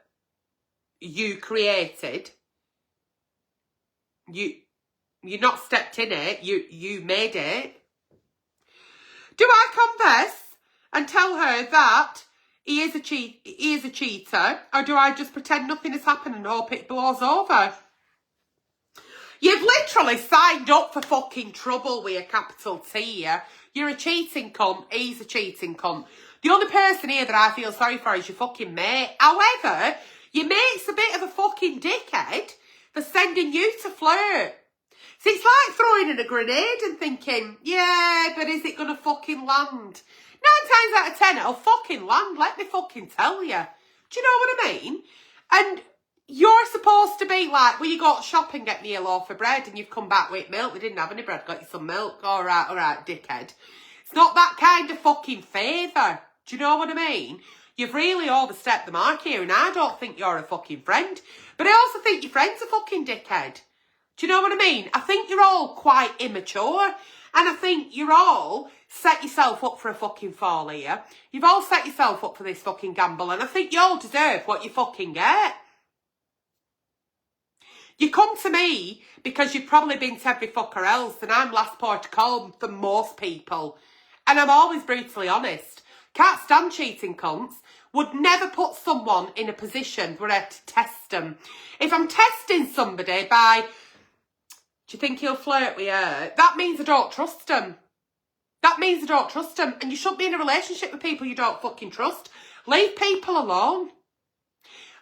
you created? You're not stepped in it, you made it. Do I confess and tell her that he is a cheater, or do I just pretend nothing has happened and hope it blows over? You've literally signed up for fucking trouble with a capital T here. You're a cheating cunt, he's a cheating cunt. The only person here that I feel sorry for is your fucking mate. However, your mate's a bit of a fucking dickhead for sending you to flirt. So it's like throwing in a grenade and thinking, yeah, but is it going to fucking land? 9 times out of 10, it'll fucking land, let me fucking tell you. Do you know what I mean? And you're supposed to be like, well, you go shop and get me a loaf of bread and you've come back with milk. We didn't have any bread, got you some milk. All right, dickhead. It's not that kind of fucking favour. Do you know what I mean? You've really overstepped the mark here and I don't think you're a fucking friend. But I also think your friend's a fucking dickhead. Do you know what I mean? I think you're all quite immature. And I think you're all set yourself up for a fucking fall here. You've all set yourself up for this fucking gamble. And I think you all deserve what you fucking get. You come to me because you've probably been to every fucker else. And I'm last port of call for most people. And I'm always brutally honest. Can't stand cheating cunts. Would never put someone in a position where I have to test them. If I'm testing somebody by, do you think he'll flirt with her? That means I don't trust them. That means I don't trust them. And you shouldn't be in a relationship with people you don't fucking trust. Leave people alone.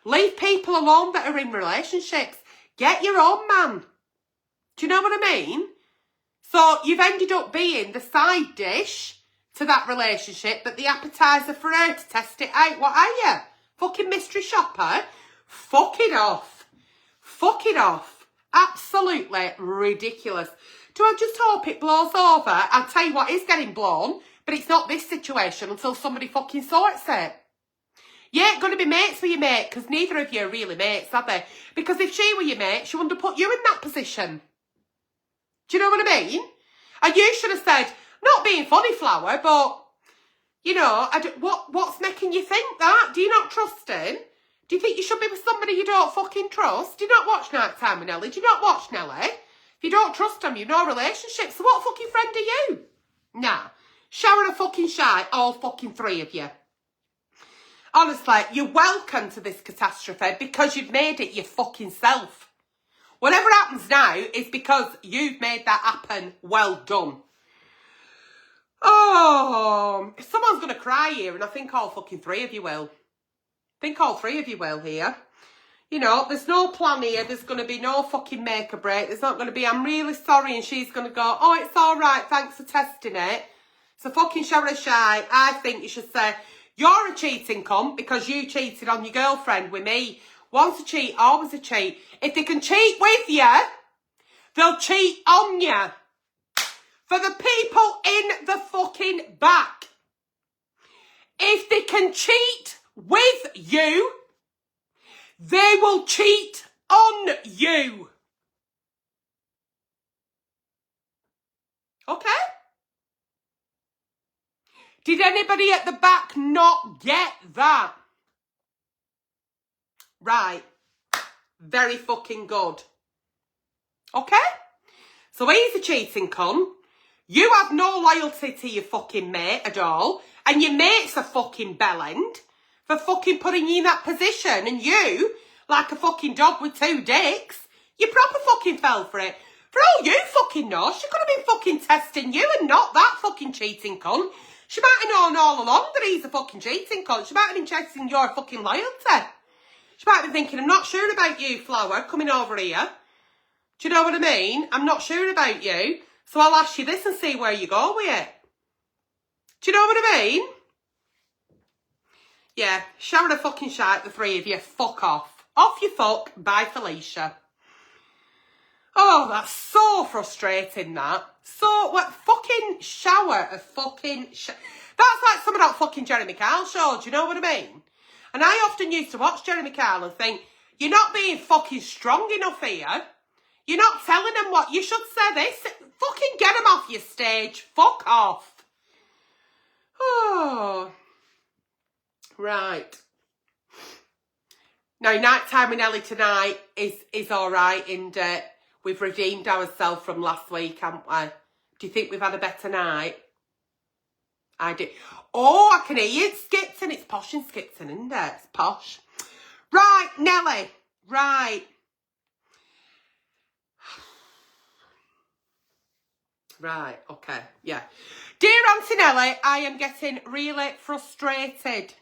Leave people alone that are in relationships. Get your own man. Do you know what I mean? So you've ended up being the side dish to that relationship, but the appetizer for her to test it out. What are you? Fucking mystery shopper? Fuck it off. Fuck it off. Absolutely ridiculous. Do I just hope it blows over? I'll tell you what is getting blown. But it's not this situation until somebody fucking sorts it. You ain't going to be mates with your mate, because neither of you are really mates, are they? Because if she were your mate, she wouldn't have put you in that position. Do you know what I mean? And you should have said, not being funny, Flower, but, you know, what's making you think that? Do you not trust him? Do you think you should be with somebody you don't fucking trust? Do you not watch Nighttime with Nelly? Do you not watch Nelly? If you don't trust him, you've no relationship. So what fucking friend are you? Nah. Shower a fucking shite, all fucking three of you. Honestly, you're welcome to this catastrophe because you've made it your fucking self. Whatever happens now is because you've made that happen. Well done. Oh, someone's going to cry here, and I think all fucking three of you will. I think all three of you will here. You know, there's no plan here. There's going to be no fucking make or break. There's not going to be, I'm really sorry, and she's going to go, oh, it's all right, thanks for testing it. So fucking shower a shy. I think you should say, you're a cheating cunt because you cheated on your girlfriend with me. Once a cheat, always a cheat. If they can cheat with you, they'll cheat on you. For the people in the fucking back. If they can cheat with you, they will cheat on you. Okay? Did anybody at the back not get that? Right. Very fucking good. Okay? So he's a cheating cunt. You have no loyalty to your fucking mate at all. And your mate's a fucking bellend for fucking putting you in that position. And you, like a fucking dog with two dicks, you proper fucking fell for it. For all you fucking know, she could have been fucking testing you and not that fucking cheating cunt. She might have known all along that he's a fucking cheating cunt. She might have been checking your fucking loyalty. She might be thinking, I'm not sure about you, Flower, coming over here. Do you know what I mean? I'm not sure about you. So I'll ask you this and see where you go with it. Do you know what I mean? Yeah, shower a fucking shite, the three of you. Fuck off. Off you fuck. Bye, Felicia. Oh, that's so frustrating, that. So, what, fucking shower a fucking... That's like some of that fucking Jeremy Kyle show, do you know what I mean? And I often used to watch Jeremy Kyle and think, you're not being fucking strong enough here. You're not telling them what... You should say this. Fucking get them off your stage. Fuck off. Oh. Right. Now, Nighttime with Nelly tonight is all right, and we've redeemed ourselves from last week, haven't we? Do you think we've had a better night? I do. Oh, I can hear it, Skipton. It's posh in Skipton, isn't it? It's posh. Right, Nelly. Right. Right, okay, yeah. Dear Auntie Nelly, I am getting really frustrated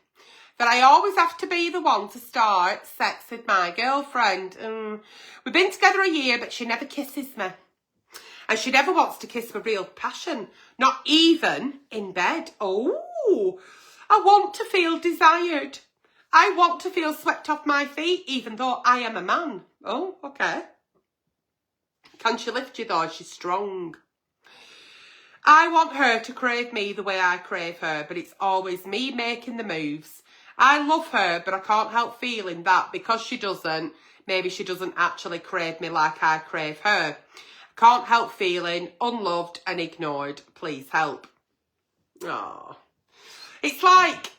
that I always have to be the one to start sex with my girlfriend. We've been together a year, but she never kisses me. And she never wants to kiss with real passion, not even in bed. Oh, I want to feel desired. I want to feel swept off my feet, even though I am a man. Oh, okay. Can she lift you though? She's strong. I want her to crave me the way I crave her, but it's always me making the moves. I love her, but I can't help feeling that because she doesn't, maybe she doesn't actually crave me like I crave her. I can't help feeling unloved and ignored. Please help. Oh. It's like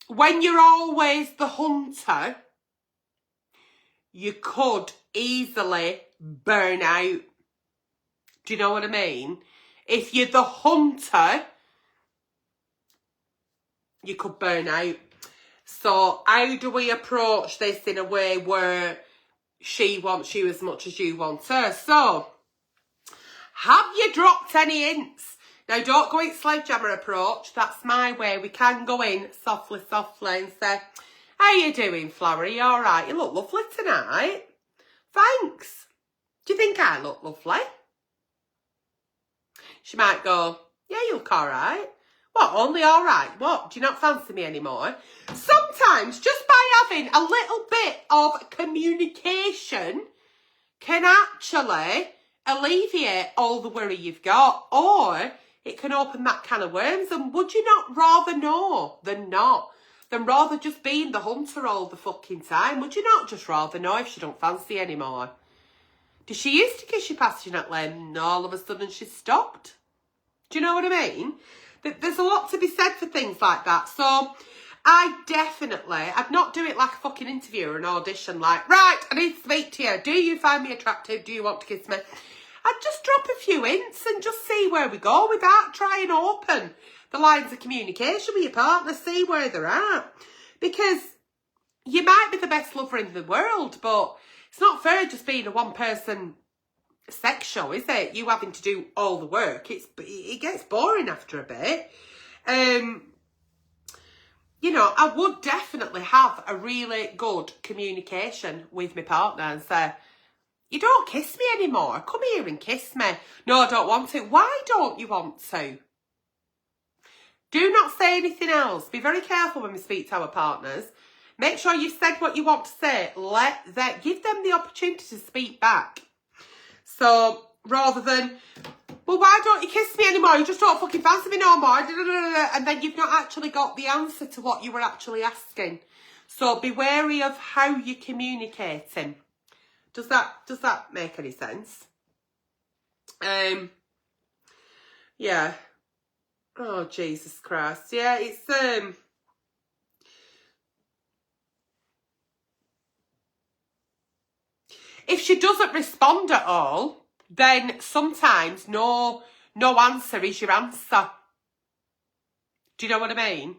when you're always the hunter, you could easily burn out. Do you know what I mean? If you're the hunter, you could burn out. So how do we approach this in a way where she wants you as much as you want her? So, have you dropped any hints? Now, don't go in sledgehammer approach. That's my way. We can go in softly, softly and say, how you doing, Flower? Are you all right? You look lovely tonight. Thanks. Do you think I look lovely? She might go, yeah, you look all right. What, only all right? What, do you not fancy me anymore? Sometimes, just by having a little bit of communication can actually alleviate all the worry you've got. Or it can open that can of worms. And would you not rather know than not? Than rather just being the hunter all the fucking time? Would you not just rather know if she don't fancy you anymore? Does she used to kiss you passionately and all of a sudden she's stopped? Do you know what I mean? There's a lot to be said for things like that. So I'd not do it like a fucking interview or an audition, like, right, I need to speak to you. Do you find me attractive? Do you want to kiss me? I'd just drop a few hints and just see where we go with that. Try and open the lines of communication with your partner, see where they're at. Because you might be the best lover in the world, but it's not fair just being a one-person sex show, is it? You having to do all the work. It gets boring after a bit. You know, I would definitely have a really good communication with my partner and say, you don't kiss me anymore. Come here and kiss me. No, I don't want to. Why don't you want to? Do not say anything else. Be very careful when we speak to our partners. Make sure you've said what you want to say. Give them the opportunity to speak back. So, rather than, well, why don't you kiss me anymore? You just don't fucking fancy me no more. And then you've not actually got the answer to what you were actually asking. So, be wary of how you're communicating. Does that make any sense? Yeah. Oh, Jesus Christ. Yeah, it's, if she doesn't respond at all, then sometimes no answer is your answer. Do you know what I mean?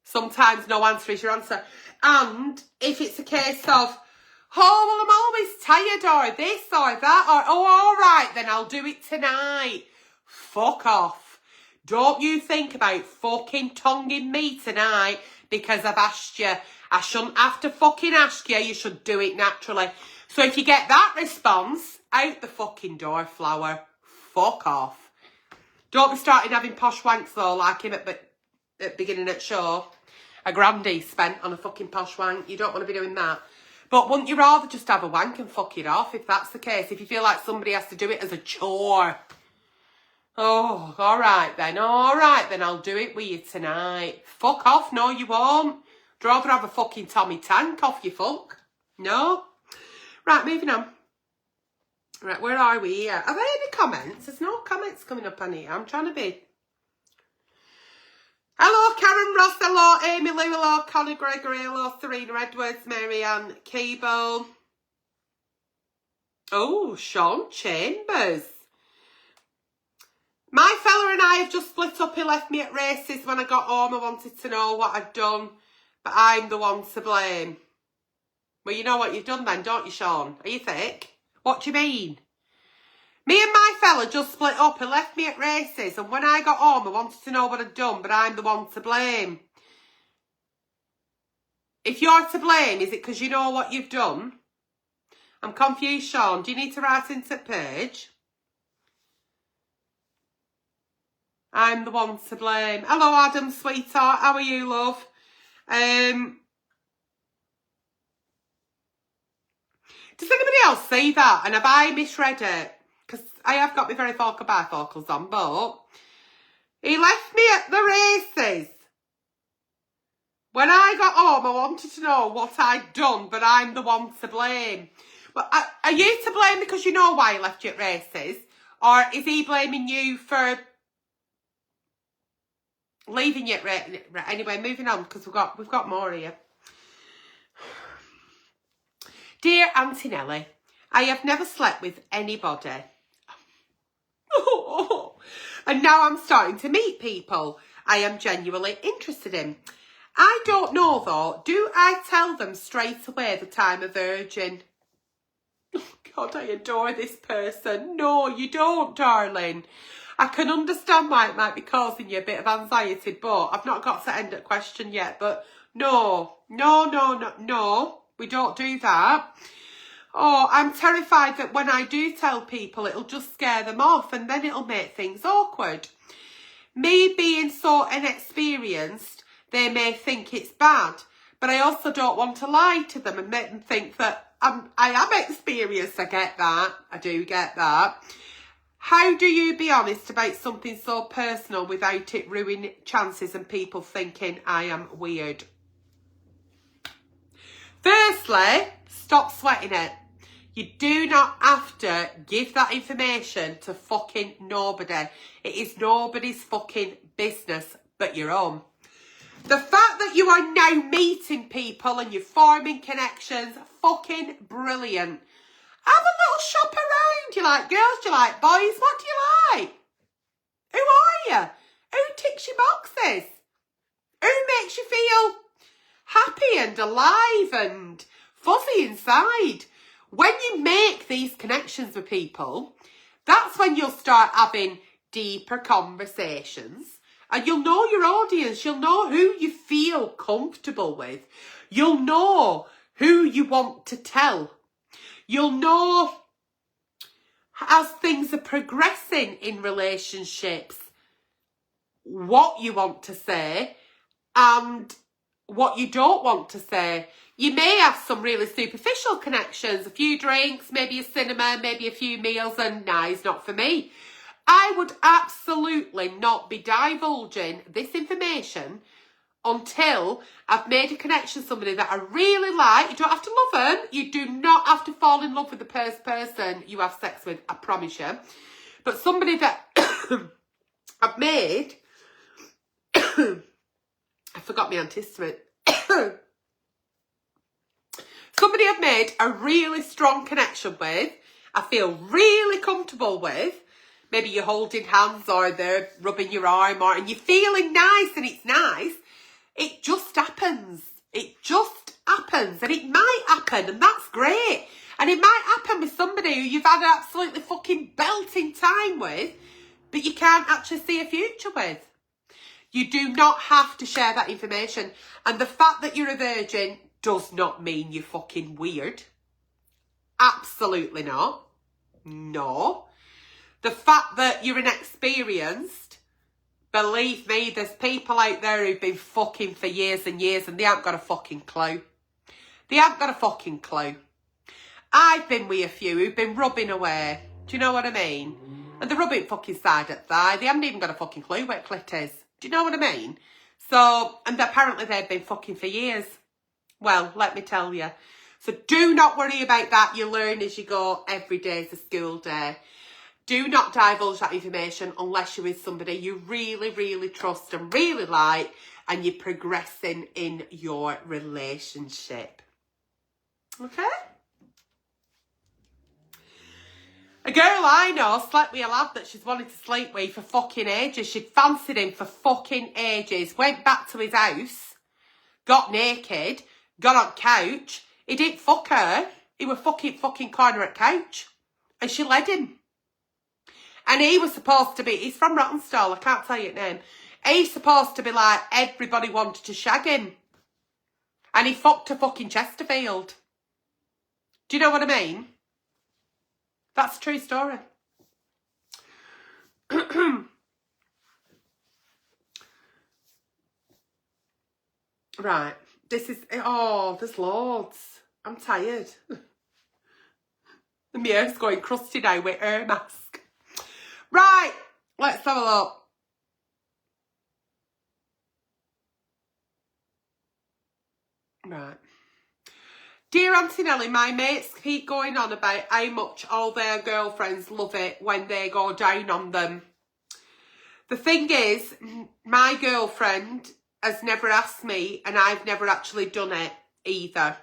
Sometimes no answer is your answer. And if it's a case of, oh, well, I'm always tired, or this or that, or, oh, all right, then I'll do it tonight. Fuck off. Don't you think about fucking tonguing me tonight because I've asked you. I shouldn't have to fucking ask you. You should do it naturally. So if you get that response, out the fucking door, flower. Fuck off. Don't be starting having posh wanks though, like him at beginning at show. A grandie spent on a fucking posh wank. You don't want to be doing that. But wouldn't you rather just have a wank and fuck it off if that's the case? If you feel like somebody has to do it as a chore. Oh, all right then, I'll do it with you tonight. Fuck off, no you won't. I'd rather have a fucking Tommy Tank off you fuck. No? Right, moving on. Right, where are we here? Are there any comments? There's no comments coming up on here. I'm trying to be. Hello, Karen Ross. Hello, Amy Lou. Hello, Conor Gregory. Hello, Serena Edwards. Marianne Cable. Oh, Sean Chambers. My fella and I have just split up. He left me at races. When I got home, I wanted to know what I'd done, but I'm the one to blame. Well, you know what you've done then, don't you, Sean? Are you thick? What do you mean? Me and my fella just split up. He left me at races, and when I got home, I wanted to know what I'd done, but I'm the one to blame. If you're to blame, is it because you know what you've done? I'm confused, Sean. Do you need to write into the page? I'm the one to blame. Hello, Adam, sweetheart. How are you, love? Does anybody else see that? And have I misread it? Because I have got my very focal bifocals on, but he left me at the races. When I got home, I wanted to know what I'd done, but I'm the one to blame. But are you to blame because you know why he left you at races? Or is he blaming you for leaving you at races? Anyway, moving on, because we've got more here. Dear Auntie Nelly, I have never slept with anybody. And now I'm starting to meet people I am genuinely interested in. I don't know though, do I tell them straight away that I'm a virgin? Oh God, I adore this person. No, you don't, darling. I can understand why it might be causing you a bit of anxiety, but I've not got to end the question yet. But no, we don't do that. Oh, I'm terrified that when I do tell people, it'll just scare them off and then it'll make things awkward. Me being so inexperienced, they may think it's bad, but I also don't want to lie to them and make them think that I am experienced. I get that. I do get that. How do you be honest about something so personal without it ruining chances and people thinking I am weird? Firstly, stop sweating it. You do not have to give that information to fucking nobody. It is nobody's fucking business but your own. The fact that you are now meeting people and you're forming connections, fucking brilliant. Have a little shop around. Do you like girls? Do you like boys? What do you like? Who are you? Who ticks your boxes? Who makes you feel happy and alive and fuzzy inside? When you make these connections with people, that's when you'll start having deeper conversations. And you'll know your audience. You'll know who you feel comfortable with. You'll know who you want to tell. You'll know as things are progressing in relationships, what you want to say and what you don't want to say. You may have some really superficial connections, a few drinks, maybe a cinema, maybe a few meals, and nah, it's not for me. I would absolutely not be divulging this information until I've made a connection with somebody that I really like. You don't have to love them. You do not have to fall in love with the first person you have sex with, I promise you. But somebody that I've made... I forgot my antihistamine. Somebody I've made a really strong connection with, I feel really comfortable with. Maybe you're holding hands or they're rubbing your arm and you're feeling nice and it's nice. It just happens. It just happens. And it might happen and that's great. And it might happen with somebody who you've had an absolutely fucking belting time with, but you can't actually see a future with. You do not have to share that information. And the fact that you're a virgin does not mean you're fucking weird. Absolutely not. No. The fact that you're inexperienced, believe me, there's people out there who've been fucking for years and years and they haven't got a fucking clue. They haven't got a fucking clue. I've been with a few who've been rubbing away. Do you know what I mean? And they're rubbing fucking side at thigh. They haven't even got a fucking clue where clit is. Do you know what I mean? So, and apparently they've been fucking for years. Well, let me tell you. So do not worry about that. You learn as you go. Every day is a school day. Do not divulge that information unless you're with somebody you really, really trust and really like and you're progressing in your relationship. Okay? A girl I know slept with a lad that she's wanted to sleep with for fucking ages. She'd fancied him for fucking ages. Went back to his house, got naked, got on couch. He didn't fuck her. He was fucking corner at couch. And she led him. And he was supposed to be, he's from Rottenstall, I can't tell you his name. He's supposed to be like, everybody wanted to shag him. And he fucked a fucking Chesterfield. Do you know what I mean? That's a true story. Right. This is, oh, there's loads. I'm tired. My hair's going crusty now with hair mask. Right, let's have a look. Right. Dear Auntie Nelly, my mates keep going on about how much all their girlfriends love it when they go down on them. The thing is, my girlfriend has never asked me and I've never actually done it either.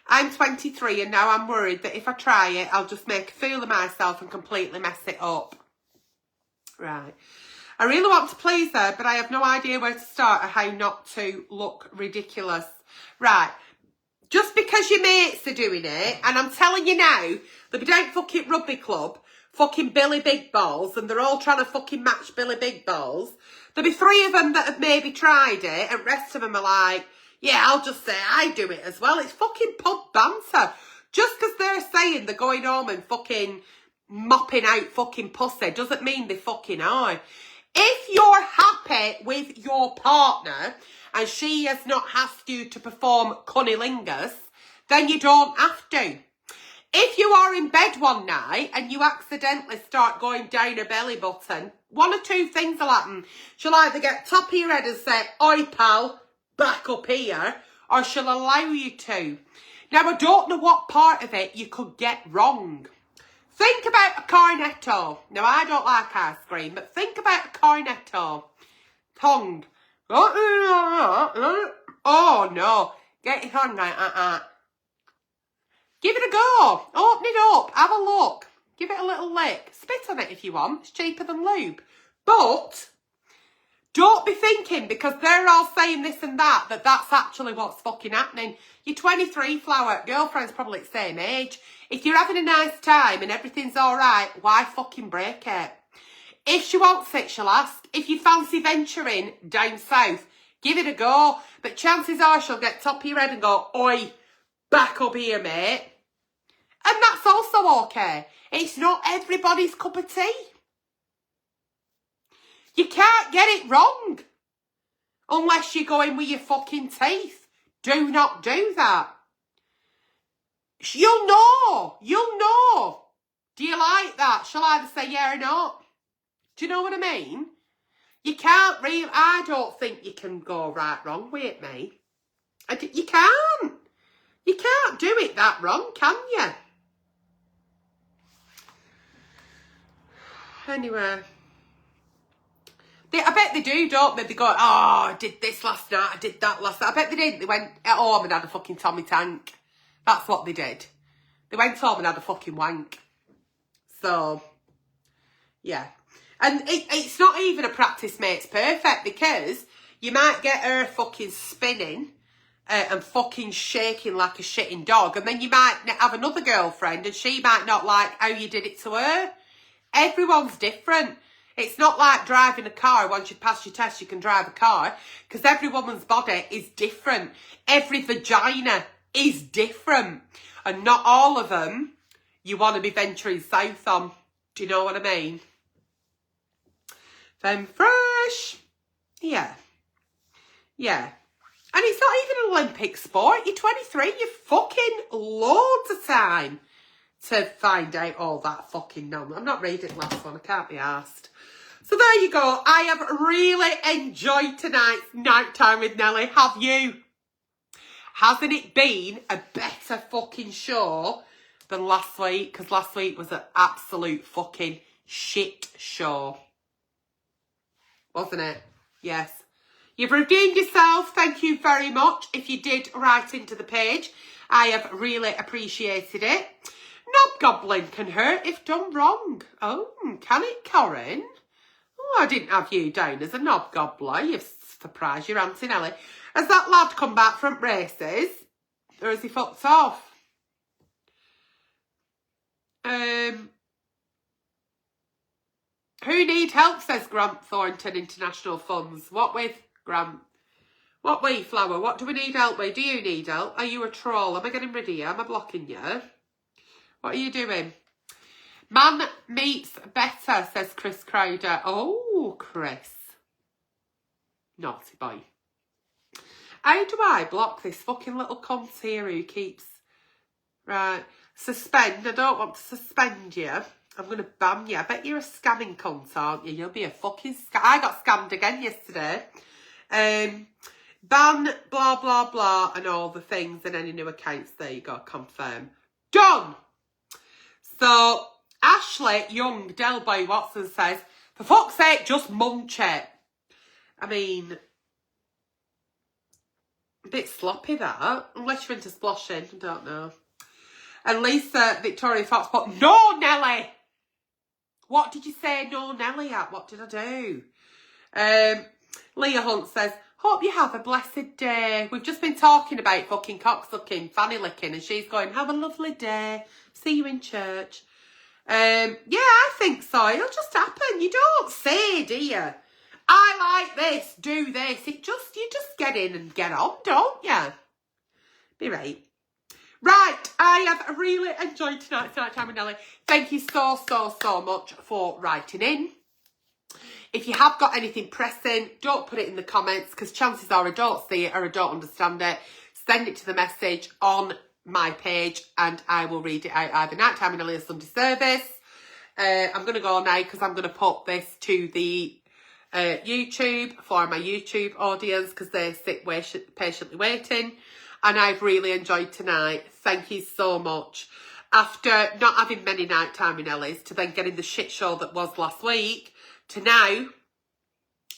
I'm 23 and now I'm worried that if I try it, I'll just make a fool of myself and completely mess it up. Right. I really want to please her, but I have no idea where to start or how not to look ridiculous. Right. Just because your mates are doing it, and I'm telling you now, they'll be down fucking rugby club, fucking Billy Big Balls, and they're all trying to fucking match Billy Big Balls. There'll be 3 of them that have maybe tried it, and the rest of them are like, yeah, I'll just say I do it as well. It's fucking pub banter. Just because they're saying they're going home and fucking mopping out fucking pussy doesn't mean they fucking are. If you're happy with your partner and she has not asked you to perform cunnilingus, then you don't have to. If you are in bed one night and you accidentally start going down her belly button, one or two things will happen. She'll either get top of your head and say, oi pal, back up here, or she'll allow you to. Now, I don't know what part of it you could get wrong. Think about a cornetto. Now, I don't like ice cream, but think about a cornetto. Tongue. Oh, no. Get your tongue right. Give it a go. Open it up. Have a look. Give it a little lick. Spit on it if you want. It's cheaper than lube. But don't be thinking, because they're all saying this and that, that that's actually what's fucking happening. You're 23, flower. Girlfriend's probably the same age. If you're having a nice time and everything's all right, why fucking break it? If she wants it, she'll ask. If you fancy venturing down south, give it a go. But chances are she'll get top of your head and go, oi, back up here, mate. And that's also okay. It's not everybody's cup of tea. You can't get it wrong. Unless you're going with your fucking teeth. Do not do that. You'll know. You'll know. Do you like that? She'll either say yeah or not. Do you know what I mean? You can't really... I don't think you can go right wrong with it, mate. You can't. You can't do it that wrong, can you? Anyway. I bet they do, don't they? They go, oh, I did this last night, I did that last night. I bet they didn't. They went at home and had a fucking Tommy Tank. That's what they did. They went home and had a fucking wank. So, yeah. And it's not even a practice makes perfect, because you might get her fucking spinning and fucking shaking like a shitting dog, and then you might have another girlfriend and she might not like how you did it to her. Everyone's different. It's not like driving a car. Once you pass your test, you can drive a car, because every woman's body is different. Every vagina is different, and not all of them you want to be venturing south on. Do you know what I mean? Femme fresh. Yeah. Yeah. And it's not even an Olympic sport. You're 23. You've fucking loads of time to find out all that fucking nonsense. I'm not reading the last one. I can't be arsed. So there you go. I have really enjoyed tonight's night time with Nelly. Have you? Hasn't it been a better fucking show than last week? Because last week was an absolute fucking shit show. Wasn't it? Yes. You've redeemed yourself. Thank you very much. If you did write into the page, I have really appreciated it. Knobgoblin can hurt if done wrong. Oh, can it, Corinne? Oh, I didn't have you down as a knobgobbler. You've surprised your Auntie Nelly. Has that lad come back from races? Or has he fucked off? Who need help, says Grant Thornton, International Funds. What with, Grant? What with, Flower? What do we need help with? Do you need help? Are you a troll? Am I getting rid of you? Am I blocking you? What are you doing? Man meets better, says Chris Crowder. Oh, Chris. Naughty boy. How do I block this fucking little cunt here who keeps... Right. Suspend. I don't want to suspend you. I'm going to ban you. I bet you're a scamming cunt, aren't you? You'll be a fucking scam. I got scammed again yesterday. Ban, blah, blah, blah, and all the things and any new accounts. There you go. Confirm. Done. So, Ashley Young, Delboy Watson says, for fuck's sake, just munch it. I mean, a bit sloppy that. Unless you're into splashing. I don't know. And Lisa Victoria Fox put, no, Nelly. What did you say no Nelly at? What did I do? Leah Hunt says, hope you have a blessed day. We've just been talking about fucking cocksucking, fanny licking, and she's going, have a lovely day. See you in church. Yeah, I think so. It'll just happen. You don't say, do you? I like this, do this. You just get in and get on, don't you? Be right. Right, I have really enjoyed tonight's Night Time with Nelly. Thank you so, so, so much for writing in. If you have got anything pressing, don't put it in the comments, because chances are I don't see it or I don't understand it. Send it to the message on my page and I will read it out either night time in a Sunday service. I'm going to go now because I'm going to put this to the YouTube for my YouTube audience because they sit patiently waiting. And I've really enjoyed tonight. Thank you so much. After not having many nighttime in Ellie's, to then getting the shit show that was last week, to now,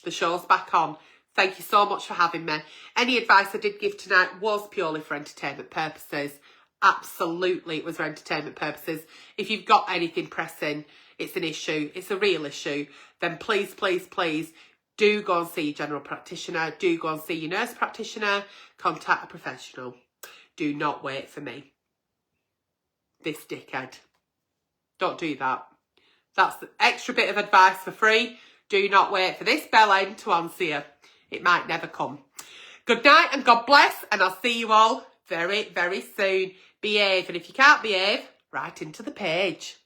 the show's back on. Thank you so much for having me. Any advice I did give tonight was purely for entertainment purposes. Absolutely, it was for entertainment purposes. If you've got anything pressing, it's an issue, it's a real issue, then please, please, please do go and see your general practitioner. Do go and see your nurse practitioner. Contact a professional. Do not wait for me. This dickhead. Don't do that. That's the extra bit of advice for free. Do not wait for this bell end to answer you. It might never come. Good night and God bless, and I'll see you all very, very soon. Behave, and if you can't behave, write into the page.